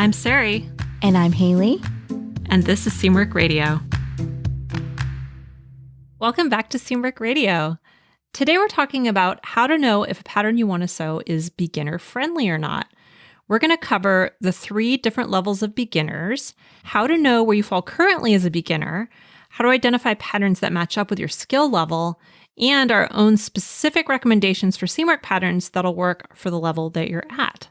I'm Sarai. And I'm Haley. And this is Seamwork Radio. Welcome back to Seamwork Radio. Today we're talking about how to know if a pattern you want to sew is beginner friendly or not. We're going to cover the 3 different levels of beginners, how to know where you fall currently as a beginner, how to identify patterns that match up with your skill level, and our own specific recommendations for Seamwork patterns that'll work for the level that you're at.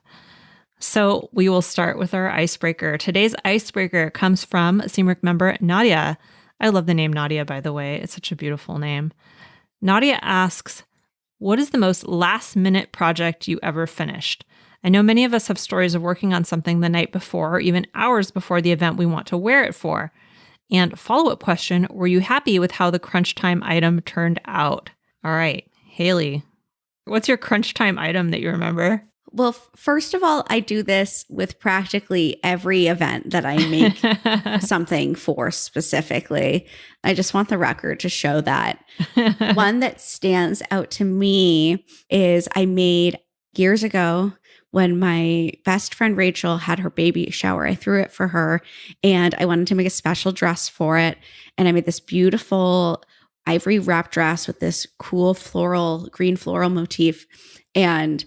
So we will start with our icebreaker. Today's icebreaker comes from Seamwork member Nadia. I love the name Nadia, by the way. It's such a beautiful name. Nadia asks, what is the most last-minute project you ever finished? I know many of us have stories of working on something the night before or even hours before the event we want to wear it for. And follow-up question, were you happy with how the crunch time item turned out? All right, Haley, what's your crunch time item that you remember? Well, first of all, I do this with practically every event that I make something for specifically. I just want the record to show that. One that stands out to me is I made years ago when my best friend Rachel had her baby shower. I threw it for her and I wanted to make a special dress for it. And I made this beautiful ivory wrap dress with this cool green floral motif. And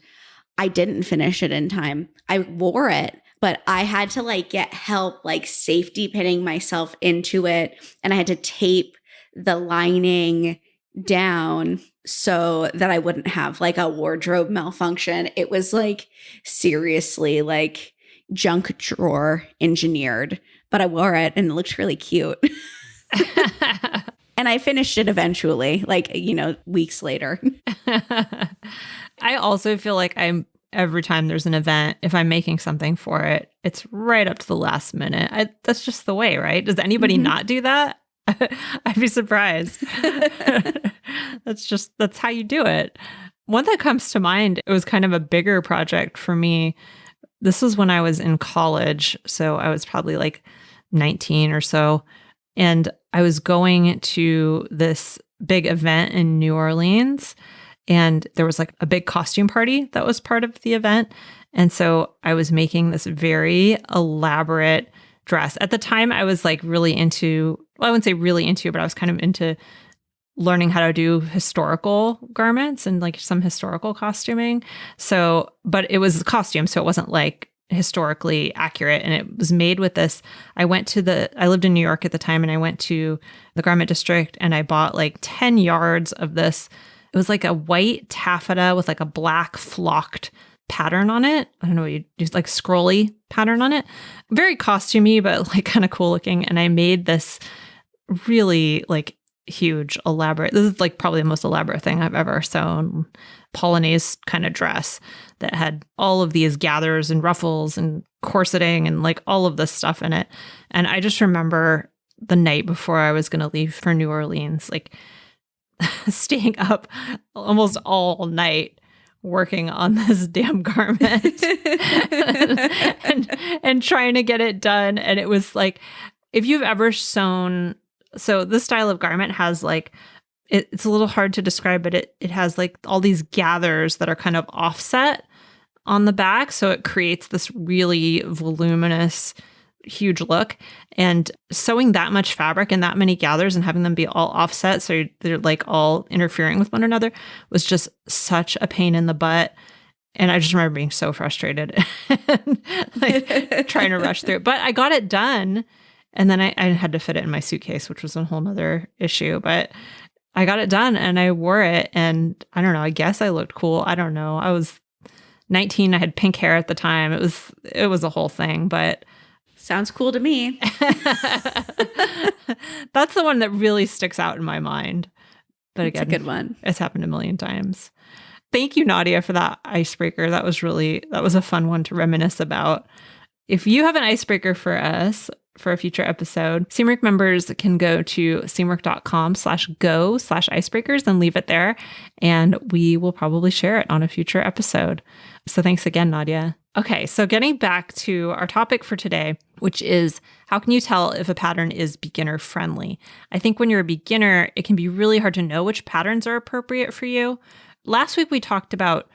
I didn't finish it in time. I wore it, but I had to get help, safety pinning myself into it. And I had to tape the lining down so that I wouldn't have a wardrobe malfunction. It was seriously junk drawer engineered, but I wore it and it looked really cute. And I finished it eventually, weeks later. I also feel like every time there's an event, if I'm making something for it, it's right up to the last minute. That's just the way, right? Does anybody not do that? I'd be surprised. That's how you do it. One that comes to mind, it was kind of a bigger project for me. This was when I was in college. So I was probably 19 or so. And I was going to this big event in New Orleans. And there was a big costume party that was part of the event. And so I was making this very elaborate dress. At the time, I was really into, well, I wouldn't say really into, but I was kind of into learning how to do historical garments and some historical costuming. So, but it was a costume, so it wasn't historically accurate. And it was made with this. I lived in New York at the time, and I went to the garment district and I bought 10 yards of this. It was a white taffeta with a black flocked pattern on it. I don't know what you do, scrolly pattern on it. Very costumey, but kind of cool looking. And I made this really huge, elaborate, this is probably the most elaborate thing I've ever sewn, Polonaise kind of dress that had all of these gathers and ruffles and corseting and all of this stuff in it. And I just remember the night before I was going to leave for New Orleans, staying up almost all night working on this damn garment and trying to get it done. And it was if you've ever sewn, so this style of garment has it's a little hard to describe, but it has all these gathers that are kind of offset on the back. So it creates this really voluminous, huge look. And sewing that much fabric and that many gathers and having them be all offset, so they're all interfering with one another, was just such a pain in the butt. And I just remember being so frustrated and trying to rush through it. But I got it done. And then I had to fit it in my suitcase, which was a whole nother issue. But I got it done and I wore it. And I don't know, I guess I looked cool. I don't know. I was 19. I had pink hair at the time. It was a whole thing, but sounds cool to me. That's the one that really sticks out in my mind. But again, it's a good one. It's happened a million times. Thank you, Nadia, for that icebreaker. That was a fun one to reminisce about. If you have an icebreaker for us for a future episode, Seamwork members can go to seamwork.com/go/icebreakers and leave it there. And we will probably share it on a future episode. So thanks again, Nadia. Okay, so getting back to our topic for today, which is how can you tell if a pattern is beginner friendly? I think when you're a beginner, it can be really hard to know which patterns are appropriate for you. Last week, we talked about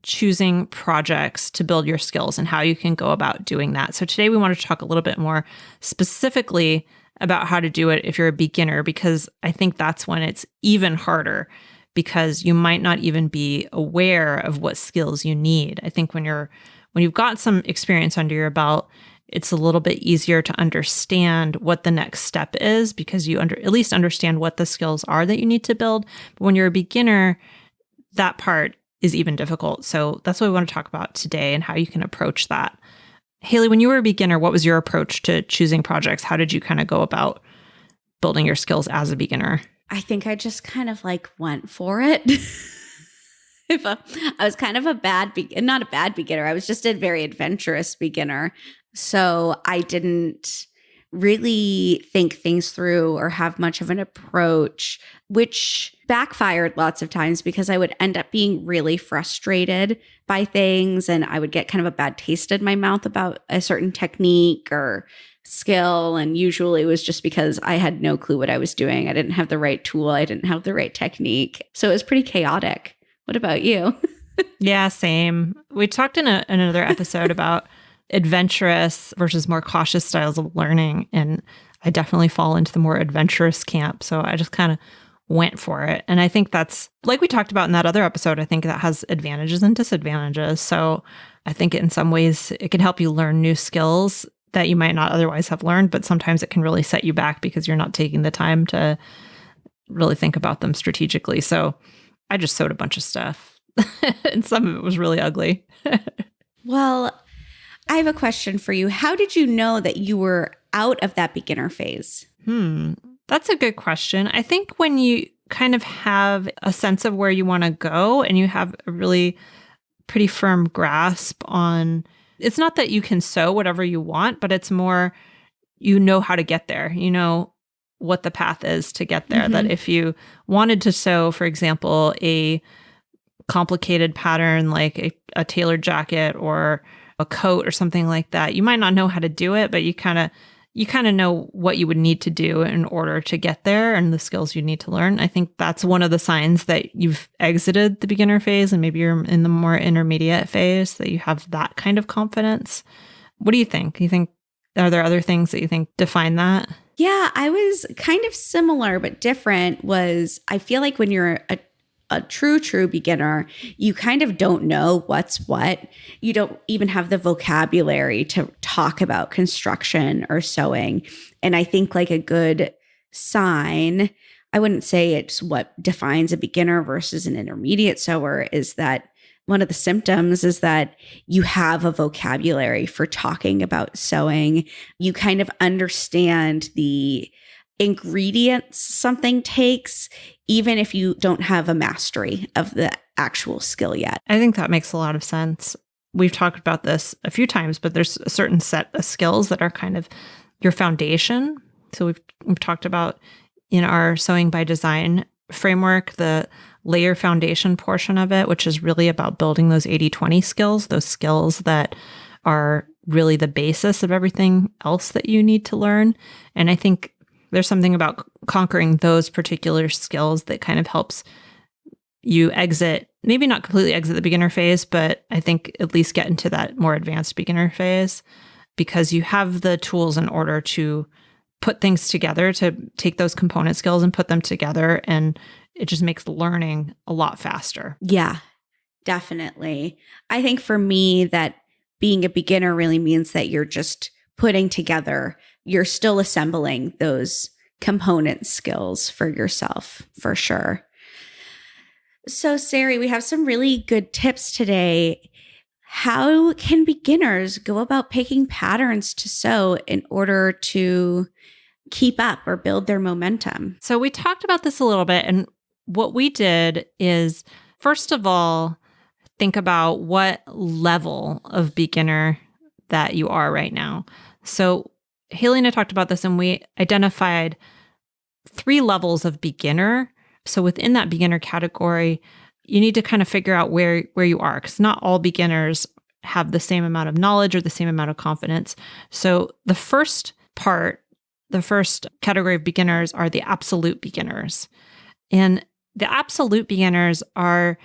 choosing projects to build your skills and how you can go about doing that. So today we want to talk a little bit more specifically about how to do it if you're a beginner, because I think that's when it's even harder, because you might not even be aware of what skills you need. I think when you've got some experience under your belt, it's a little bit easier to understand what the next step is, because you at least understand what the skills are that you need to build. But when you're a beginner, that part is even difficult. So that's what we want to talk about today and how you can approach that. Haley, when you were a beginner, what was your approach to choosing projects? How did you kind of go about building your skills as a beginner? I think I just kind of like went for it. I was kind of not a bad beginner. I was just a very adventurous beginner. So I didn't really think things through or have much of an approach, which backfired lots of times because I would end up being really frustrated by things, and I would get kind of a bad taste in my mouth about a certain technique or skill. And usually it was just because I had no clue what I was doing. I didn't have the right tool. I didn't have the right technique. So it was pretty chaotic. What about you? Yeah, same. We talked in another episode about adventurous versus more cautious styles of learning. And I definitely fall into the more adventurous camp. So I just kind of went for it. And I think that's, like we talked about in that other episode, I think that has advantages and disadvantages. So I think in some ways it can help you learn new skills that you might not otherwise have learned, but sometimes it can really set you back because you're not taking the time to really think about them strategically. So I just sewed a bunch of stuff and some of it was really ugly. Well, I have a question for you. How did you know that you were out of that beginner phase? That's a good question. I think when you kind of have a sense of where you want to go and you have a really pretty firm grasp on, it's not that you can sew whatever you want, but it's more, you know how to get there. You know what the path is to get there. Mm-hmm. That if you wanted to sew, for example, a complicated pattern like a tailored jacket or a coat or something like that, you might not know how to do it, but you kind of know what you would need to do in order to get there and the skills you need to learn. I think that's one of the signs that you've exited the beginner phase and maybe you're in the more intermediate phase, that you have that kind of confidence. What do you think? Are there other things that you think define that? Yeah, I was kind of similar but different. I feel like when you're a true beginner, you kind of don't know what's what. You don't even have the vocabulary to talk about construction or sewing. And I think like a good sign, I wouldn't say it's what defines a beginner versus an intermediate sewer, is that one of the symptoms is that you have a vocabulary for talking about sewing. You kind of understand the ingredients something takes, even if you don't have a mastery of the actual skill yet. I think that makes a lot of sense. We've talked about this a few times, but there's a certain set of skills that are kind of your foundation. So we've talked about in our Sewing by Design framework, the layer foundation portion of it, which is really about building those 80-20 skills, those skills that are really the basis of everything else that you need to learn. And I think there's something about conquering those particular skills that kind of helps you maybe not completely exit the beginner phase, but I think at least get into that more advanced beginner phase, because you have the tools in order to put things together, to take those component skills and put them together. And it just makes learning a lot faster. Yeah, definitely. I think for me that being a beginner really means that you're just putting together, you're still assembling those component skills for yourself, for sure. So, Sari, we have some really good tips today. How can beginners go about picking patterns to sew in order to keep up or build their momentum? So we talked about this a little bit, and what we did is, first of all, think about what level of beginner that you are right now. So Haley and I talked about this, and we identified 3 levels of beginner. So within that beginner category, you need to kind of figure out where you are, because not all beginners have the same amount of knowledge or the same amount of confidence. So the first category of beginners are the absolute beginners. And the absolute beginners are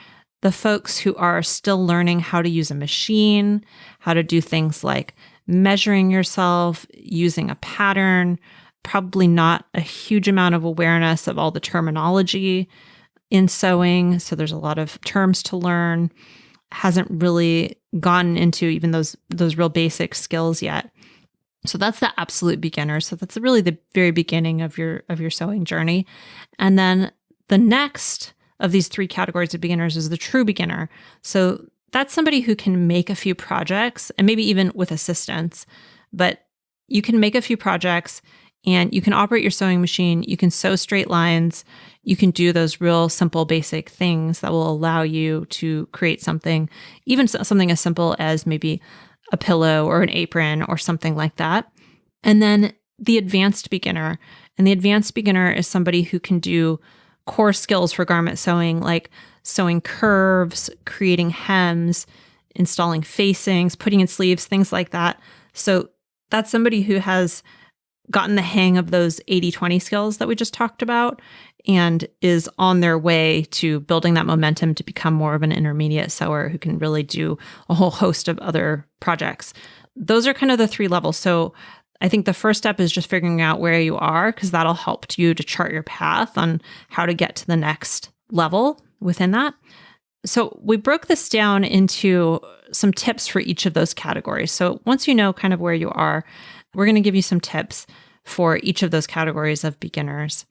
the folks who are still learning how to use a machine, how to do things like measuring yourself, using a pattern, probably not a huge amount of awareness of all the terminology in sewing. So there's a lot of terms to learn, hasn't really gotten into even those real basic skills yet. So that's the absolute beginner. So that's really the very beginning of your sewing journey. And then the next of these three categories of beginners is the true beginner. So that's somebody who can make a few projects and maybe even with assistance, but you can make a few projects and you can operate your sewing machine. You can sew straight lines. You can do those real simple, basic things that will allow you to create something, even something as simple as maybe a pillow or an apron or something like that. And then the advanced beginner. And the advanced beginner is somebody who can do core skills for garment sewing, like sewing curves, creating hems, installing facings, putting in sleeves, things like that. So that's somebody who has gotten the hang of those 80-20 skills that we just talked about and is on their way to building that momentum to become more of an intermediate sewer who can really do a whole host of other projects. Those are kind of the three levels. So I think the first step is just figuring out where you are, because that'll help you to chart your path on how to get to the next level within that. So we broke this down into some tips for each of those categories. So once you know kind of where you are, we're going to give you some tips for each of those categories of beginners.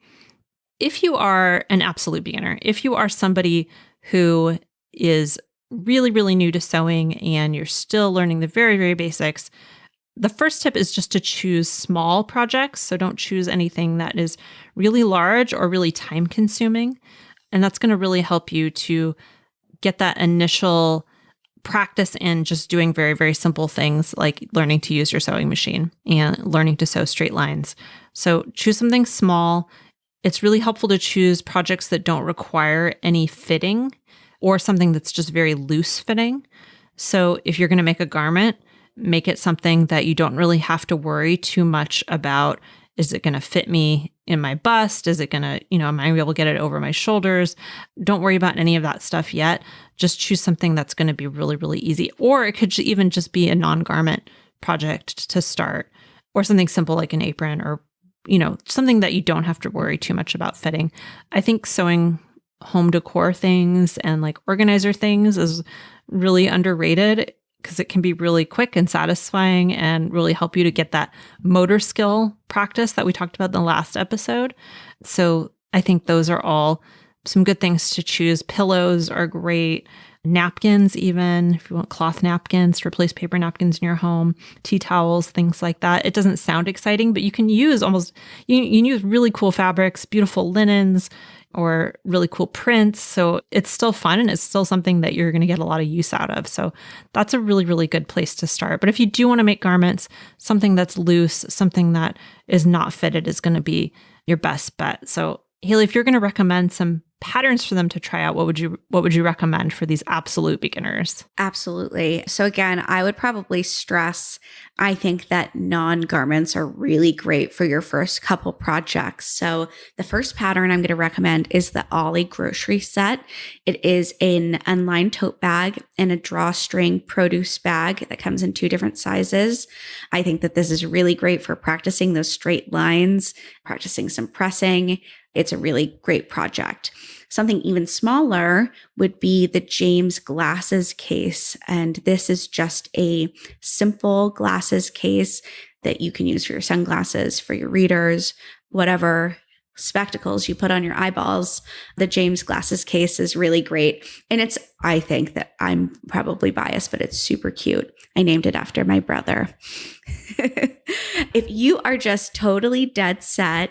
If you are an absolute beginner, if you are somebody who is really, really new to sewing and you're still learning the very, very basics, the first tip is just to choose small projects. So don't choose anything that is really large or really time consuming. And that's going to really help you to get that initial practice in just doing very, very simple things like learning to use your sewing machine and learning to sew straight lines. So choose something small. It's really helpful to choose projects that don't require any fitting or something that's just very loose fitting. So if you're going to make a garment, make it something that you don't really have to worry too much about. Is it going to fit me in my bust? Is it going to, am I able to get it over my shoulders? Don't worry about any of that stuff yet. Just choose something that's going to be really, really easy. Or it could even just be a non-garment project to start, or something simple like an apron, or, something that you don't have to worry too much about fitting. I think sewing home decor things and like organizer things is really underrated, because it can be really quick and satisfying and really help you to get that motor skill practice that we talked about in the last episode. So I think those are all some good things to choose. Pillows are great. Napkins, even if you want cloth napkins to replace paper napkins in your home, tea towels, things like that. It doesn't sound exciting, but you can use you can use really cool fabrics, beautiful linens, or really cool prints. So it's still fun and it's still something that you're going to get a lot of use out of. So that's a really, really good place to start. But if you do want to make garments, something that's loose, something that is not fitted is going to be your best bet. So Haley, if you're going to recommend some patterns for them to try out, what would you recommend for these absolute beginners? Absolutely. So again, I would probably stress, I think that non-garments are really great for your first couple projects. So the first pattern I'm going to recommend is the Ollie grocery set. It is an unlined tote bag and a drawstring produce bag that comes in 2 different sizes. I think that this is really great for practicing those straight lines, practicing some pressing. It's a really great project. Something even smaller would be the James glasses case. And this is just a simple glasses case that you can use for your sunglasses, for your readers, whatever spectacles you put on your eyeballs. The James glasses case is really great. And I think that I'm probably biased, but it's super cute. I named it after my brother. If you are just totally dead set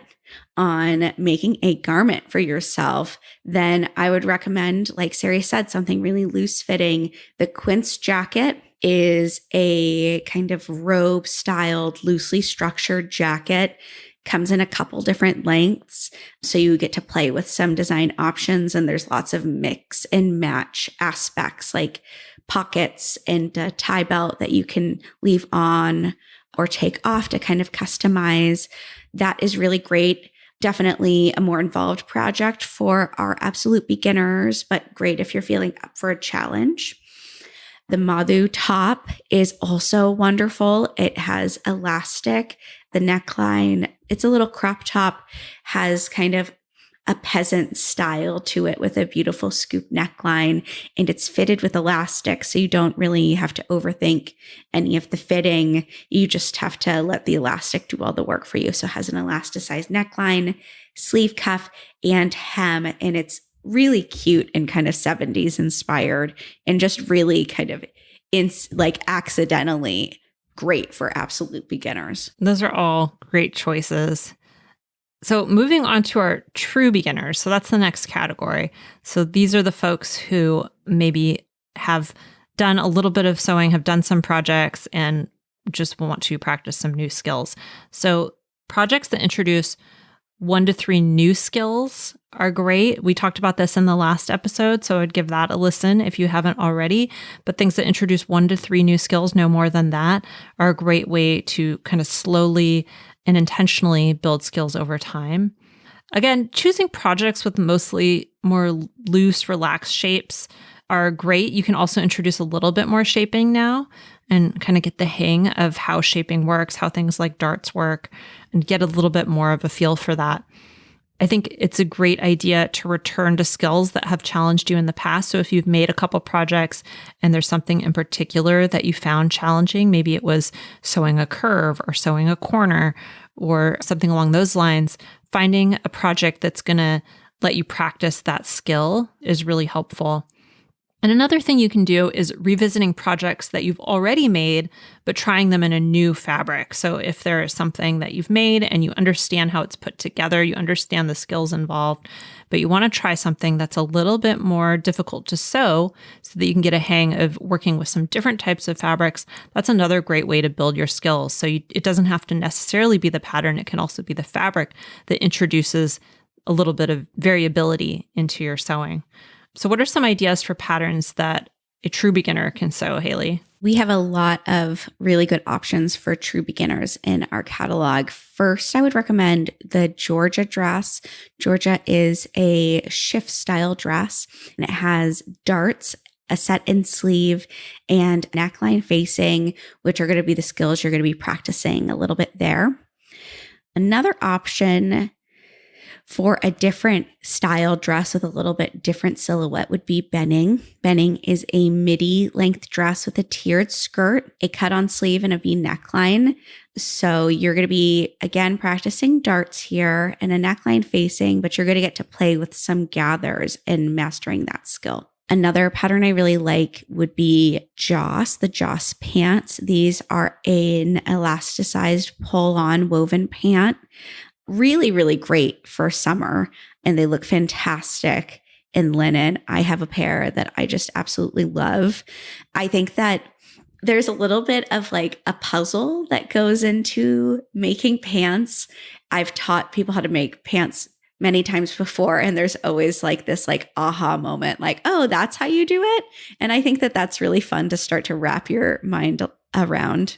on making a garment for yourself, then I would recommend, like Sarai said, something really loose fitting. The Quince jacket is a kind of robe styled, loosely structured jacket. Comes in a couple different lengths. So you get to play with some design options, and there's lots of mix and match aspects like pockets and a tie belt that you can leave on or take off to kind of customize. That is really great. Definitely a more involved project for our absolute beginners, but great if you're feeling up for a challenge. The Madhu top is also wonderful. It has elastic. The neckline, it's a little crop top, has kind of a peasant style to it with a beautiful scoop neckline, and it's fitted with elastic. So you don't really have to overthink any of the fitting. You just have to let the elastic do all the work for you. So it has an elasticized neckline, sleeve cuff, and hem. And it's really cute and kind of 70s inspired and just really kind of accidentally great for absolute beginners. Those are all great choices. So moving on to our true beginners. So that's the next category. So these are the folks who maybe have done a little bit of sewing, have done some projects, and just want to practice some new skills. So projects that introduce 1 to 3 new skills are great. We talked about this in the last episode, so I'd give that a listen if you haven't already. But things that introduce 1 to 3 new skills, no more than that, are a great way to kind of slowly and intentionally build skills over time. Again, choosing projects with mostly more loose, relaxed shapes are great. You can also introduce a little bit more shaping now and kind of get the hang of how shaping works, how things like darts work, and get a little bit more of a feel for that. I think it's a great idea to return to skills that have challenged you in the past. So if you've made a couple projects and there's something in particular that you found challenging, maybe it was sewing a curve or sewing a corner or something along those lines, finding a project that's going to let you practice that skill is really helpful. And another thing you can do is revisiting projects that you've already made, but trying them in a new fabric. So if there is something that you've made and you understand how it's put together, you understand the skills involved, but you want to try something that's a little bit more difficult to sew so that you can get a hang of working with some different types of fabrics, that's another great way to build your skills. So it doesn't have to necessarily be the pattern. It can also be the fabric that introduces a little bit of variability into your sewing. So what are some ideas for patterns that a true beginner can sew, Haley? We have a lot of really good options for true beginners in our catalog. First, I would recommend the Georgia dress. Georgia is a shift style dress, and it has darts, a set-in sleeve, and neckline facing, which are going to be the skills you're going to be practicing a little bit there. Another option for a different style dress with a little bit different silhouette would be benning. Benning is a midi length dress with a tiered skirt, a cut-on sleeve, and a V neckline. So you're going to be, again, practicing darts here and a neckline facing, but you're going to get to play with some gathers and mastering that skill. Another pattern I really like would be Joss, the Joss pants. These are an elasticized pull-on woven pant. Really, really great for summer, and they look fantastic in linen. I have a pair that I just absolutely love. I think that there's a little bit of like a puzzle that goes into making pants. I've taught people how to make pants many times before, and there's always like this like aha moment, like, oh, that's how you do it. And I think that that's really fun to start to wrap your mind around.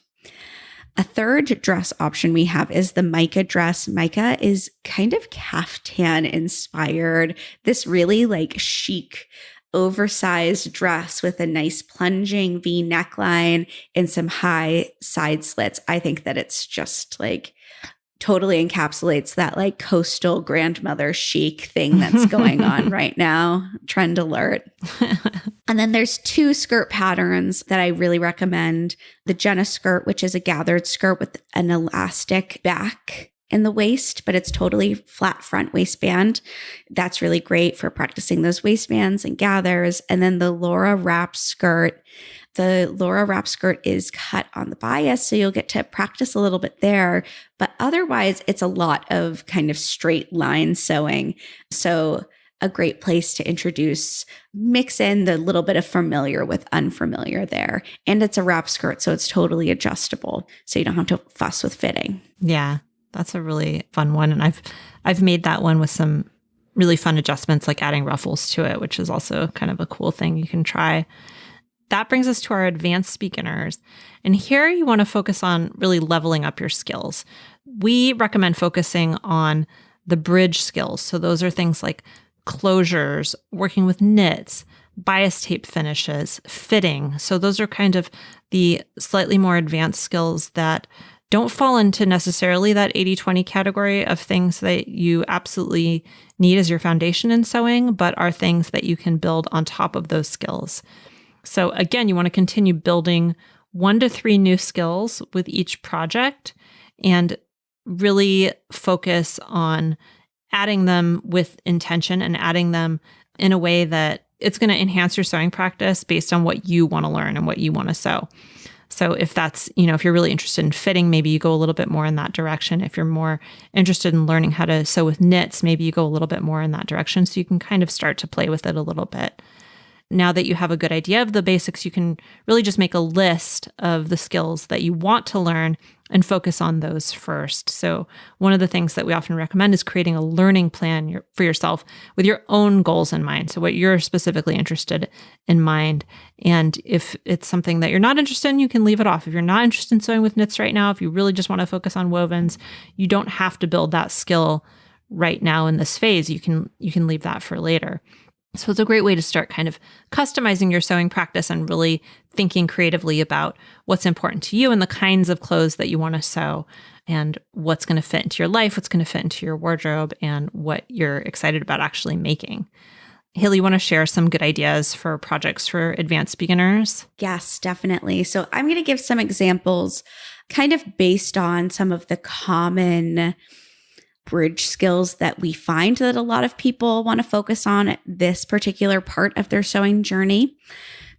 A third dress option we have is the Micah dress. Micah is kind of caftan inspired. This really like chic, oversized dress with a nice plunging V neckline and some high side slits. I think that it's just like totally encapsulates that like coastal grandmother chic thing that's going on right now. Trend alert. And then there's 2 skirt patterns that I really recommend. The Jenna skirt, which is a gathered skirt with an elastic back in the waist, but it's totally flat front waistband. That's really great for practicing those waistbands and gathers. And then the Laura wrap skirt. The Laura wrap skirt is cut on the bias, so you'll get to practice a little bit there. But otherwise, it's a lot of kind of straight line sewing. So a great place to mix in the little bit of familiar with unfamiliar there. And it's a wrap skirt, so it's totally adjustable. So you don't have to fuss with fitting. Yeah, that's a really fun one. And I've made that one with some really fun adjustments, like adding ruffles to it, which is also kind of a cool thing you can try. That brings us to our advanced beginners. And here you want to focus on really leveling up your skills. We recommend focusing on the bridge skills. So those are things like closures, working with knits, bias tape finishes, fitting. So those are kind of the slightly more advanced skills that don't fall into necessarily that 80-20 category of things that you absolutely need as your foundation in sewing, but are things that you can build on top of those skills. So again, you want to continue building 1 to 3 new skills with each project and really focus on adding them with intention and adding them in a way that it's going to enhance your sewing practice based on what you want to learn and what you want to sew. So if that's, if you're really interested in fitting, maybe you go a little bit more in that direction. If you're more interested in learning how to sew with knits, maybe you go a little bit more in that direction. So you can kind of start to play with it a little bit. Now that you have a good idea of the basics, you can really just make a list of the skills that you want to learn and focus on those first. So one of the things that we often recommend is creating a learning plan for yourself with your own goals in mind. So what you're specifically interested in mind. And if it's something that you're not interested in, you can leave it off. If you're not interested in sewing with knits right now, if you really just want to focus on wovens, you don't have to build that skill right now in this phase. You can leave that for later. So it's a great way to start kind of customizing your sewing practice and really thinking creatively about what's important to you and the kinds of clothes that you want to sew and what's going to fit into your life, what's going to fit into your wardrobe, and what you're excited about actually making. Haley, you want to share some good ideas for projects for advanced beginners? Yes, definitely. So I'm going to give some examples kind of based on some of the common bridge skills that we find that a lot of people want to focus on at this particular part of their sewing journey.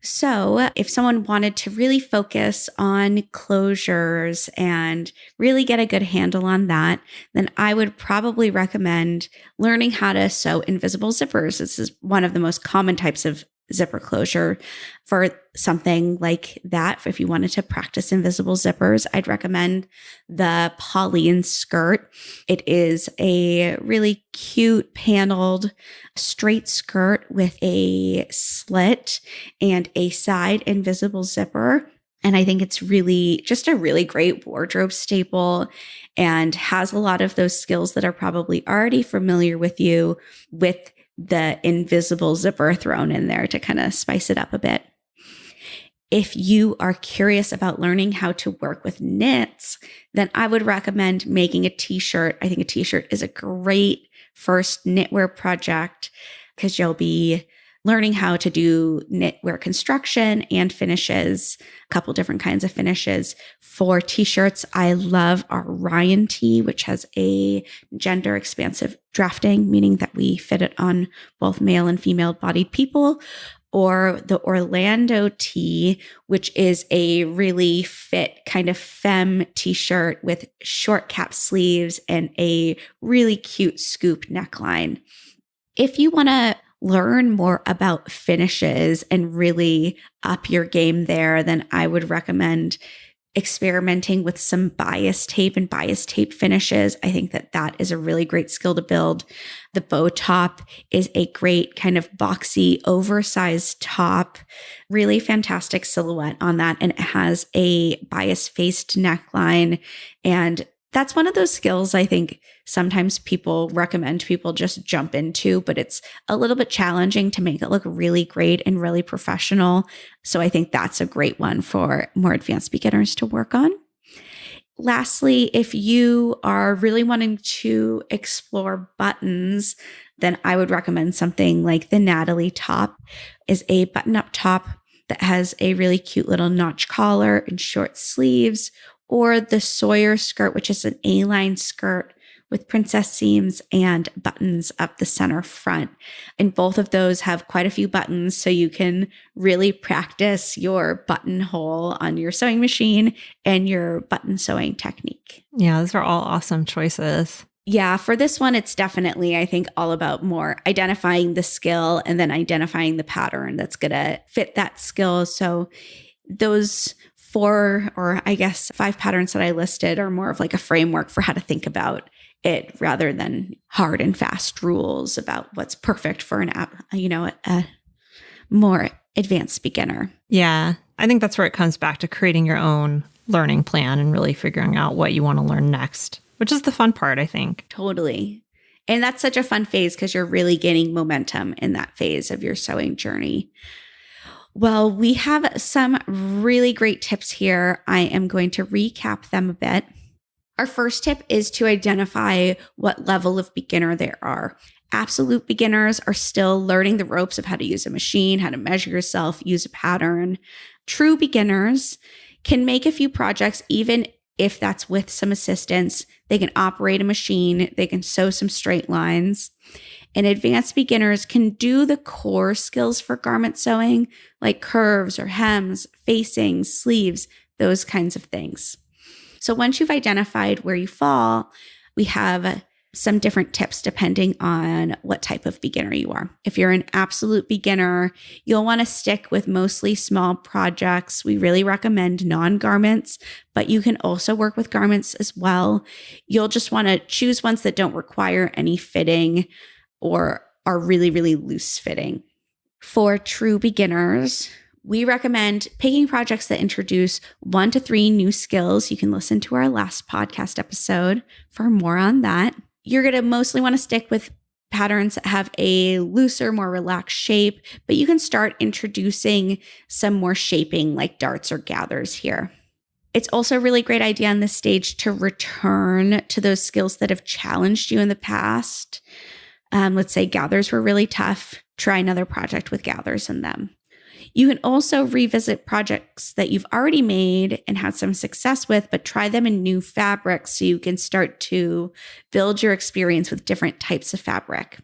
So if someone wanted to really focus on closures and really get a good handle on that, then I would probably recommend learning how to sew invisible zippers. This is one of the most common types of zipper closure. For something like that, if you wanted to practice invisible zippers, I'd recommend the Pauline skirt. It is a really cute paneled straight skirt with a slit and a side invisible zipper. And I think it's really just a really great wardrobe staple and has a lot of those skills that are probably already familiar with you, with the invisible zipper thrown in there to kind of spice it up a bit. If you are curious about learning how to work with knits, then I would recommend making a t-shirt. I think a t-shirt is a great first knitwear project because you'll be learning how to do knitwear construction and finishes, a couple different kinds of finishes. For t-shirts, I love our Ryan tee, which has a gender expansive drafting, meaning that we fit it on both male and female bodied people, or the Orlando tee, which is a really fit kind of femme t-shirt with short cap sleeves and a really cute scoop neckline. If you want to learn more about finishes and really up your game there, then I would recommend experimenting with some bias tape and bias tape finishes. I think that is a really great skill to build. The bow top is a great kind of boxy, oversized top, really fantastic silhouette on that. And it has a bias faced neckline. And that's one of those skills I think sometimes people recommend people just jump into, but it's a little bit challenging to make it look really great and really professional. So I think that's a great one for more advanced beginners to work on. Lastly, if you are really wanting to explore buttons, then I would recommend something like the Natalie top. Is a button-up top that has a really cute little notch collar and short sleeves, or the Sawyer skirt, which is an A-line skirt with princess seams and buttons up the center front. And both of those have quite a few buttons, so you can really practice your buttonhole on your sewing machine and your button sewing technique. Yeah, those are all awesome choices. Yeah, for this one, it's definitely, I think, all about more identifying the skill and then identifying the pattern that's going to fit that skill. So those 4, or I guess 5 patterns that I listed are more of like a framework for how to think about it rather than hard and fast rules about what's perfect for a more advanced beginner. Yeah, I think that's where it comes back to creating your own learning plan and really figuring out what you want to learn next, which is the fun part, I think. Totally. And that's such a fun phase because you're really gaining momentum in that phase of your sewing journey. Well, we have some really great tips here. I am going to recap them a bit. Our first tip is to identify what level of beginner there are. Absolute beginners are still learning the ropes of how to use a machine, how to measure yourself, use a pattern. True beginners can make a few projects, even if that's with some assistance. They can operate a machine, they can sew some straight lines. And advanced beginners can do the core skills for garment sewing, like curves or hems, facings, sleeves, those kinds of things. So once you've identified where you fall, we have some different tips depending on what type of beginner you are. If you're an absolute beginner, you'll want to stick with mostly small projects. We really recommend non-garments, but you can also work with garments as well. You'll just want to choose ones that don't require any fitting or are really, really loose fitting. For true beginners, we recommend picking projects that introduce 1 to 3 new skills. You can listen to our last podcast episode for more on that. You're going to mostly want to stick with patterns that have a looser, more relaxed shape, but you can start introducing some more shaping like darts or gathers here. It's also a really great idea on this stage to return to those skills that have challenged you in the past. Let's say gathers were really tough. Try another project with gathers in them. You can also revisit projects that you've already made and had some success with, but try them in new fabrics so you can start to build your experience with different types of fabric.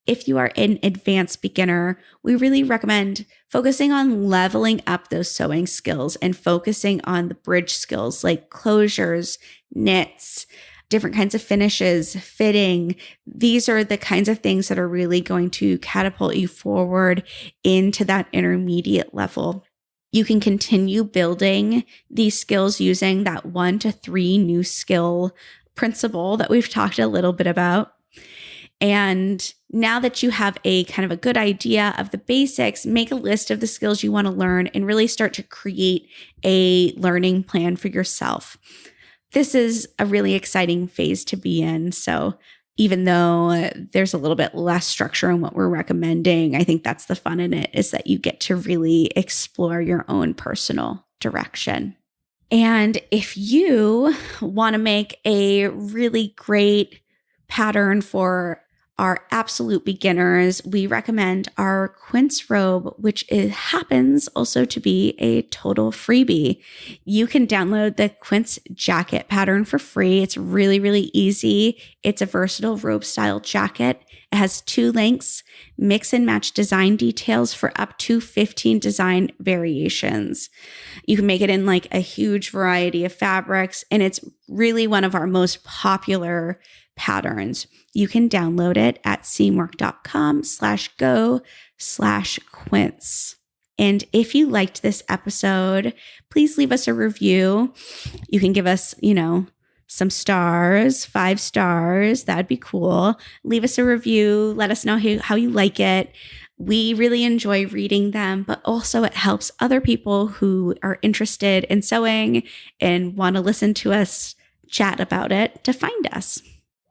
If you are an advanced beginner, we really recommend focusing on leveling up those sewing skills and focusing on the bridge skills like closures, knits, different kinds of finishes, fitting. These are the kinds of things that are really going to catapult you forward into that intermediate level. You can continue building these skills using that 1 to 3 new skill principle that we've talked a little bit about. And now that you have a kind of a good idea of the basics, make a list of the skills you want to learn and really start to create a learning plan for yourself. This is a really exciting phase to be in. So even though there's a little bit less structure in what we're recommending, I think that's the fun in it, is that you get to really explore your own personal direction. And if you want to make a really great pattern for our absolute beginners, we recommend our quince robe, which happens also to be a total freebie. You can download the quince jacket pattern for free. It's really, really easy. It's a versatile robe style jacket. It has 2 lengths, mix and match design details for up to 15 design variations. You can make it in like a huge variety of fabrics, and it's really one of our most popular patterns. You can download it at seamwork.com/go/quince. And if you liked this episode, please leave us a review. You can give us, some stars, 5 stars. That'd be cool. Leave us a review. Let us know how you like it. We really enjoy reading them, but also it helps other people who are interested in sewing and want to listen to us chat about it to find us.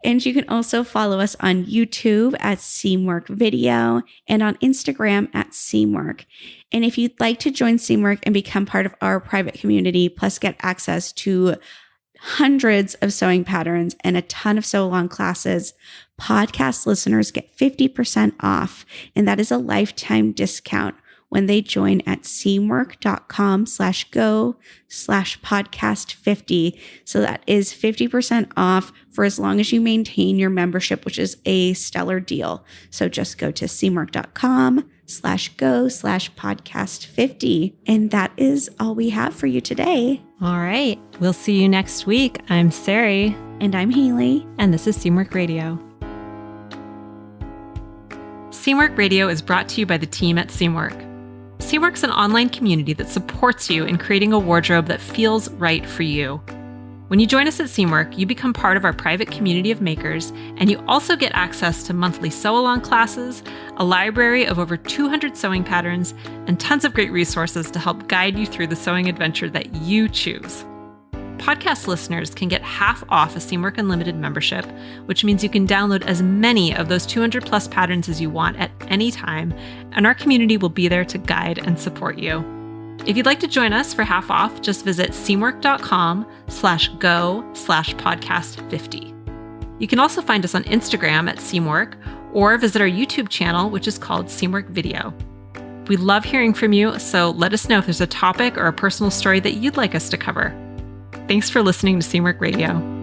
And you can also follow us on YouTube at Seamwork Video and on Instagram at Seamwork. And if you'd like to join Seamwork and become part of our private community, plus get access to hundreds of sewing patterns and a ton of sew along classes, podcast listeners get 50% off. And that is a lifetime discount when they join at seamwork.com/go/podcast50. So that is 50% off for as long as you maintain your membership, which is a stellar deal. So just go to seamwork.com/go/podcast50. And that is all we have for you today. All right. We'll see you next week. I'm Sarai. And I'm Haley. And this is Seamwork Radio. Seamwork Radio is brought to you by the team at Seamwork. Seamwork's an online community that supports you in creating a wardrobe that feels right for you. When you join us at Seamwork, you become part of our private community of makers, and you also get access to monthly sew-along classes, a library of over 200 sewing patterns, and tons of great resources to help guide you through the sewing adventure that you choose. podcast listeners can get half off a Seamwork Unlimited membership, which means you can download as many of those 200 plus patterns as you want at any time, and our community will be there to guide and support you. If you'd like to join us for half off, just visit seamwork.com/go/podcast50. You can also find us on Instagram at Seamwork, or visit our YouTube channel, which is called Seamwork Video. We love hearing from you, so let us know if there's a topic or a personal story that you'd like us to cover. Thanks for listening to Seamwork Radio.